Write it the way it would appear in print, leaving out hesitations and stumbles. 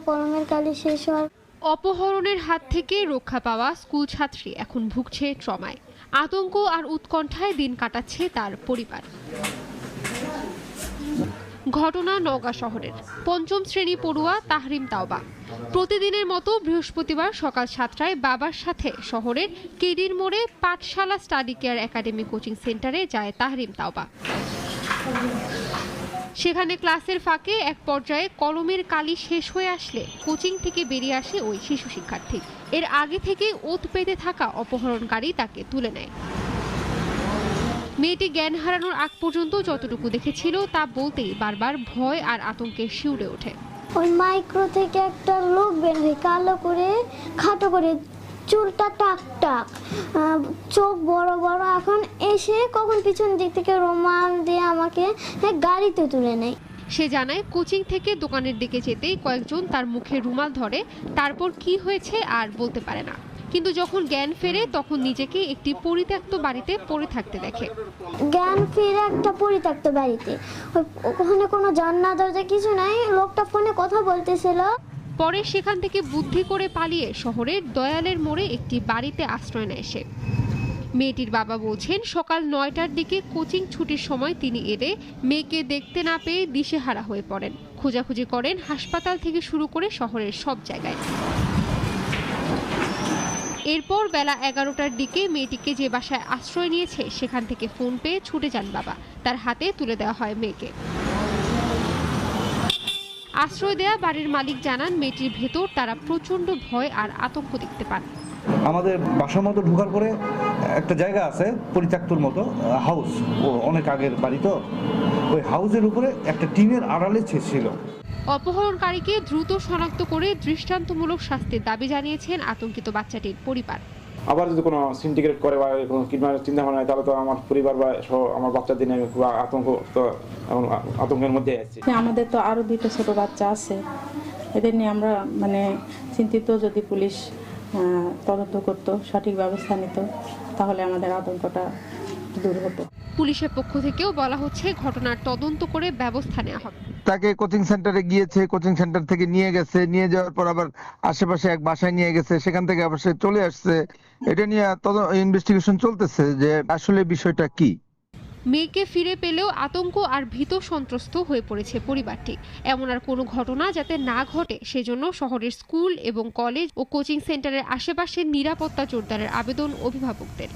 কলমের কালি শেষ হওয়ার অপহরণের হাত থেকে রক্ষা পাওয়া স্কুল ছাত্রী এখন ভুগছে ট্রমায়। আতঙ্ক আর উৎকণ্ঠায় দিন কাটাচ্ছে তার পরিবার। ঘটনা নওগাঁ শহরের ৫ম শ্রেণী পড়ুয়া তাহরিম তাওবা। প্রতিদিনের মতো বৃহস্পতিবার সকাল ৭টায় বাবার সাথে শহরের কেডির মোড়ে পাঠশালা স্টাডি কেয়ার একাডেমি কোচিং সেন্টারে যায় তাহরিম তাওবা। সেখানে ক্লাসের ফাঁকে এক পর্যায়ে কলমের কালি শেষ হয়ে আসলে কোচিং থেকে বেরিয়ে আসে ওই শিশু শিক্ষার্থী। এর আগে থেকে ওত পেতে থাকা অপহরণকারী তাকে তুলে নেয়। মেয়েটি জ্ঞান হারানোর আগ পর্যন্ত যতটুকু দেখেছিল তা বলতেই বারবার ভয় আর আতঙ্কে শিউরে ওঠে। ওই মাইক্রো থেকে একটা লোক বের হয়, কালো করে খাটো করে, চুলটা টাক টাক, চোখ বড় বড়। এখন এসে কখন পিছন দিক থেকে রুমাল দিয়ে আমাকে গাড়িতে তুলে নেয়। সে জানায় কোচিং থেকে দোকানের দিকে যেতেই কয়েকজন তার মুখে রুমাল ধরে, তারপর কি হয়েছে আর বলতে পারে না। কিন্তু যখন জ্ঞান ফেরে তখন নিজেকে একটি পরিত্যক্ত বাড়িতে পড়ে থাকতে দেখে। জ্ঞান ফিরে একটা পরিত্যক্ত বাড়িতে, ওখানে কোনো জানলা দরজা কিছু নাই, লোকটা ফোনে কথা বলতেছিল। পরে সেখান থেকে বুদ্ধি করে পালিয়ে শহরের দয়ালের মোড়ে একটি বাড়িতে আশ্রয় নেয় সে। মেয়েটির বাবা বলছেন সকাল ৯টার দিকে কোচিং ছুটির সময় তিনি এলে মেয়েকে দেখতে না পেয়ে দিশেহারা হয়ে পড়েন। খোঁজাখুঁজি করেন হাসপাতাল থেকে শুরু করে শহরের সব জায়গায়। এরপর বেলা 11টার দিকে মেয়েটিকে যে বাসায় আশ্রয় নিয়েছে সেখান থেকে ফোন পেয়ে ছুটে যান বাবা। তার হাতে তুলে দেওয়া হয় মেয়েকে। আশ্রয় দেয়া বাড়ির মালিক জানান মেয়েটির ভেতর তারা প্রচন্ড ভয় আর আতঙ্ক দেখতে পান। আমাদের বাসার মতো ঢোকার পরে একটা জায়গা আছে পরিত্যক্তর মতো হাউস, ও অনেক আগের বাড়ি, তো ওই হাউসের উপরে একটা টিনের আড়ালে ছিল। অপহরণকারীকে দ্রুত শনাক্ত করে দৃষ্টান্তমূলক শাস্তির দাবি জানিয়েছেন আতঙ্কিত বাচ্চাটির পরিবার। আবার যদি কোনো সিন্ডিকেট করে বা কোনো কিডন্যাপের চিন্তা ভাবনা হয় তাহলে তো আমার পরিবার বা আমার বাচ্চাদের নিয়ে খুব আতঙ্কের মধ্যে আছে। আমাদের তো আরো 2টা ছোট বাচ্চা আছে, এদের নিয়ে আমরা চিন্তিত। যদি পুলিশ তদন্ত করত, সঠিক ব্যবস্থা নিত, তাহলে আমাদের আতঙ্কটা দূর হতো। পুলিশের পক্ষ থেকেও বলা হচ্ছে ঘটনার তদন্ত করে ব্যবস্থা নেওয়া হবে। তাকে কোচিং সেন্টারে গিয়েছে, কোচিং সেন্টার থেকে নিয়ে গেছে, নিয়ে যাওয়ার পর আবার আশেপাশে এক বাসায় নিয়ে গেছে, সেখান থেকে আবার সে চলে আসছে। এটা নিয়ে ইনভেস্টিগেশন চলতেছে যে আসলে বিষয়টা কি। মেয়েকে ফিরে পেলেও আতঙ্ক আর ভীত সন্ত্রস্ত হয়ে পড়েছে পরিবারটি। এমন আর কোনো ঘটনা যাতে না ঘটে সেজন্য শহরের স্কুল এবং কলেজ ও কোচিং সেন্টারের আশেপাশে নিরাপত্তা জোরদারের আবেদন অভিভাবকদের।